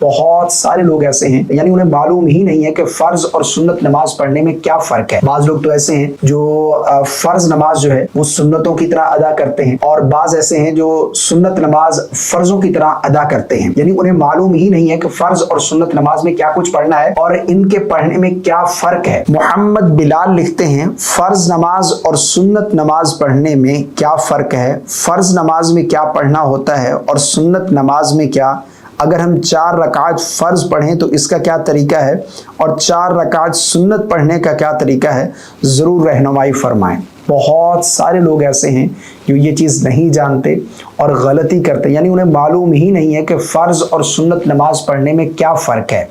بہت سارے لوگ ایسے ہیں یعنی انہیں معلوم ہی نہیں ہے کہ فرض اور سنت نماز پڑھنے میں کیا فرق ہے۔ بعض لوگ تو ایسے ہیں جو فرض نماز جو ہے وہ سنتوں کی طرح ادا کرتے ہیں، اور بعض ایسے ہیں جو سنت نماز فرضوں کی طرح ادا کرتے ہیں، یعنی انہیں معلوم ہی نہیں ہے کہ فرض اور سنت نماز میں کیا کچھ پڑھنا ہے اور ان کے پڑھنے میں کیا فرق ہے۔ محمد بلال لکھتے ہیں فرض نماز اور سنت نماز پڑھنے میں کیا فرق ہے، فرض نماز میں کیا پڑھنا ہوتا ہے اور سنت نماز میں کیا، اگر ہم 4 رکعت فرض پڑھیں تو اس کا کیا طریقہ ہے اور 4 رکعت سنت پڑھنے کا کیا طریقہ ہے، ضرور رہنمائی فرمائیں۔ بہت سارے لوگ ایسے ہیں جو یہ چیز نہیں جانتے اور غلطی کرتے، یعنی انہیں معلوم ہی نہیں ہے کہ فرض اور سنت نماز پڑھنے میں کیا فرق ہے۔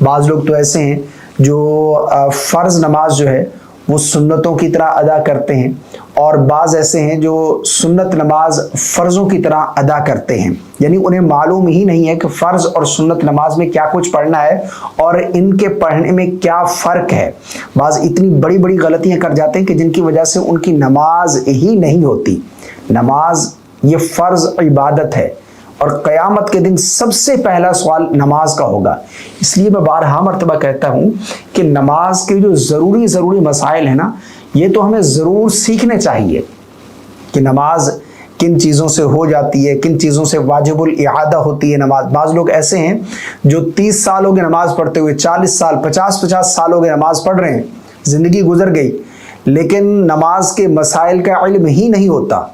بعض لوگ تو ایسے ہیں جو فرض نماز جو ہے وہ سنتوں کی طرح ادا کرتے ہیں، اور بعض ایسے ہیں جو سنت نماز فرضوں کی طرح ادا کرتے ہیں، یعنی انہیں معلوم ہی نہیں ہے کہ فرض اور سنت نماز میں کیا کچھ پڑھنا ہے اور ان کے پڑھنے میں کیا فرق ہے۔ بعض اتنی بڑی بڑی غلطیاں کر جاتے ہیں کہ جن کی وجہ سے ان کی نماز ہی نہیں ہوتی۔ نماز یہ فرض عبادت ہے، اور قیامت کے دن سب سے پہلا سوال نماز کا ہوگا۔ اس لیے میں بارہا مرتبہ کہتا ہوں کہ نماز کے جو ضروری مسائل ہیں نا، یہ تو ہمیں ضرور سیکھنے چاہیے کہ نماز کن چیزوں سے ہو جاتی ہے، کن چیزوں سے واجب الاعادہ ہوتی ہے نماز۔ بعض لوگ ایسے ہیں جو 30 سال ہو گئے نماز پڑھتے ہوئے، 40 سال 50 سال ہو گئے نماز پڑھ رہے ہیں، زندگی گزر گئی لیکن نماز کے مسائل کا علم ہی نہیں ہوتا،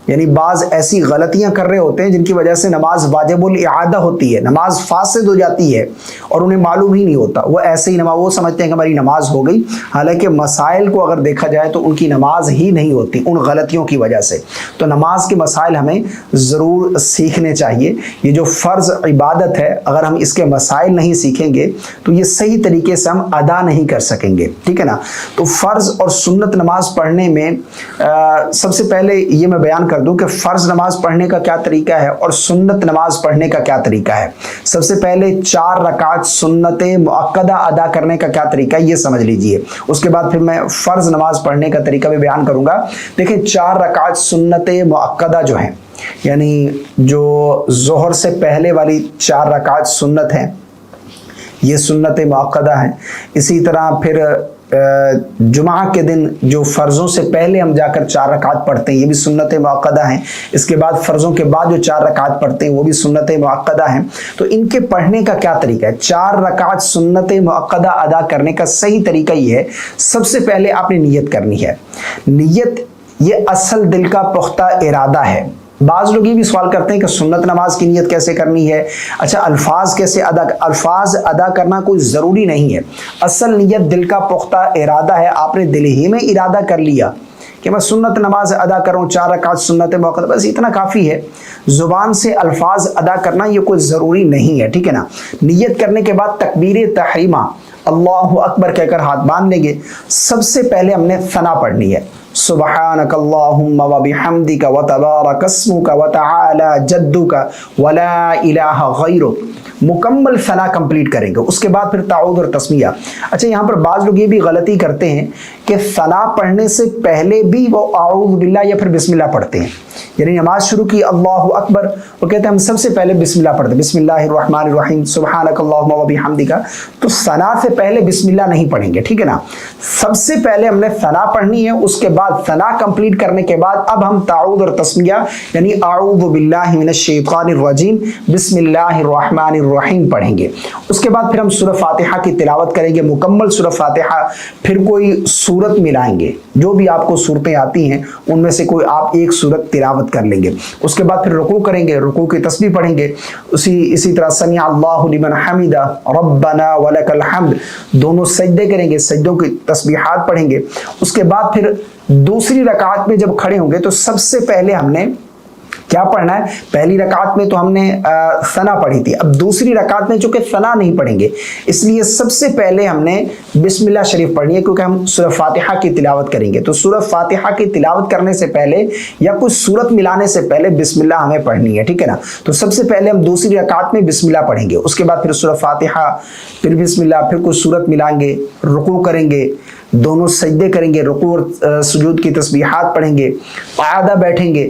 یعنی بعض ایسی غلطیاں کر رہے ہوتے ہیں جن کی وجہ سے نماز واجب الاعادہ ہوتی ہے، نماز فاسد ہو جاتی ہے اور انہیں معلوم ہی نہیں ہوتا۔ وہ ایسے ہی نماز، وہ سمجھتے ہیں کہ ہماری نماز ہو گئی، حالانکہ مسائل کو اگر دیکھا جائے تو ان کی نماز ہی نہیں ہوتی ان غلطیوں کی وجہ سے۔ تو نماز کے مسائل ہمیں ضرور سیکھنے چاہیے۔ یہ جو فرض عبادت ہے، اگر ہم اس کے مسائل نہیں سیکھیں گے تو یہ صحیح طریقے سے ہم ادا نہیں کر سکیں گے، ٹھیک ہے نا۔ تو فرض اور سنت نماز پڑھنے میں سب سے پہلے یہ میں بیان کر دوں کہ فرض نماز پڑھنے کا کیا طریقہ ہے اور سنت نماز پڑھنے کا کیا طریقہ ہے۔ سب سے پہلے 4 رکعت سنت مؤکدہ ادا کرنے کا کیا طریقہ ہے یہ سمجھ لیجئے، اس کے بعد پھر میں فرض نماز پڑھنے کا طریقہ بھی بیان کروں گا۔ دیکھیں 4 رکعت سنت مؤکدہ جو ہیں، یعنی جو ظہر سے پہلے والی 4 رکعت سنت ہیں، یہ سنت مؤکدہ ہیں۔ اسی طرح پھر جمعہ کے دن جو فرضوں سے پہلے ہم جا کر 4 رکعت پڑھتے ہیں، یہ بھی سنت مؤکدہ ہیں۔ اس کے بعد فرضوں کے بعد جو 4 رکعت پڑھتے ہیں وہ بھی سنت مؤکدہ ہیں۔ تو ان کے پڑھنے کا کیا طریقہ ہے؟ 4 رکعت سنت مؤکدہ ادا کرنے کا صحیح طریقہ یہ ہے، سب سے پہلے آپ نے نیت کرنی ہے۔ نیت یہ اصل دل کا پختہ ارادہ ہے۔ بعض لوگ یہ بھی سوال کرتے ہیں کہ سنت نماز کی نیت کیسے کرنی ہے، اچھا الفاظ کیسے الفاظ ادا کرنا کوئی ضروری نہیں ہے، اصل نیت دل کا پختہ ارادہ ہے۔ آپ نے دل ہی میں ارادہ کر لیا کہ میں سنت نماز ادا کروں، 4 رکعت سنت موقع، بس اتنا کافی ہے۔ زبان سے الفاظ ادا کرنا یہ کوئی ضروری نہیں ہے، ٹھیک ہے نا۔ نیت کرنے کے بعد تکبیر تحریمہ اللہ اکبر کہہ کر ہاتھ باندھ لیں گے۔ سب سے پہلے ہم نے ثنا پڑھنی ہے، سبحانک اللہم وبحمدک وتبارک اسمک وتعالی جدک ولا الہ غیرک، مکمل ثنا کمپلیٹ کریں گے۔ اس کے بعد پھر تعوذ اور تسمیہ۔ اچھا یہاں پر بعض لوگ یہ بھی غلطی کرتے ہیں کہ ثنا پڑھنے سے پہلے بھی وہ اعوذ باللہ یا پھر بسم اللہ پڑھتے ہیں، یعنی نماز شروع کی اللہ اکبر، وہ کہتے ہیں ہم سب سے پہلے بسم اللہ پڑھتے ہیں، بسم اللہ الرحمن الرحیم سبحانک اللہم وبحمدک، تو ثنا سے پہلے بسم اللہ نہیں پڑھیں گے، ٹھیک ہے نا۔ سب سے پہلے ہم نے ثنا پڑھنی ہے، اس کے بعد ثنا کمپلیٹ کرنے کے بعد اب ہم تعوذ اور تسمیہ یعنی اعوذ باللہ من الشیطان الرجیم بسم اللہ الرحمن الرحیم پڑھیں گے۔ اس کے بعد پھر ہم سورہ فاتحہ کی تلاوت کریں گے، مکمل سورہ فاتحہ، پھر کوئی سورت ملائیں گے، جو بھی آپ کو صورتیں آتی ہیں ان میں سے کوئی آپ ایک سورت تلاوت کر لیں گے۔ اس کے بعد پھر رکوع کریں گے، رکوع کی تسبیح پڑھیں گے، اسی طرح سمع اللہ لمن حمدہ ربنا ولک الحمد، دونوں سجدے کریں گے، سجدوں کی تسبیحات پڑھیں گے۔ اس کے بعد پھر دوسری رکعت میں جب کھڑے ہوں گے تو سب سے پہلے ہم نے کیا پڑھنا ہے؟ پہلی رکعت میں تو ہم نے ثنا پڑھی تھی، اب دوسری رکعت میں چونکہ ثنا نہیں پڑھیں گے، اس لیے سب سے پہلے ہم نے بسم اللہ شریف پڑھنی ہے، کیونکہ ہم سورہ فاتحہ کی تلاوت کریں گے۔ تو سورہ فاتحہ کی تلاوت کرنے سے پہلے یا کوئی سورت ملانے سے پہلے بسم اللہ ہمیں پڑھنی ہے، ٹھیک ہے نا۔ تو سب سے پہلے ہم دوسری رکعت میں بسم اللہ پڑھیں گے، اس کے بعد پھر سورہ فاتحہ، پھر بسم اللہ، پھر کوئی سورت ملائیں گے، رکوع کریں گے، دونوں سجدے کریں گے، رکوع اور سجود کی تسبیحات پڑھیں گے، قعدہ بیٹھیں گے،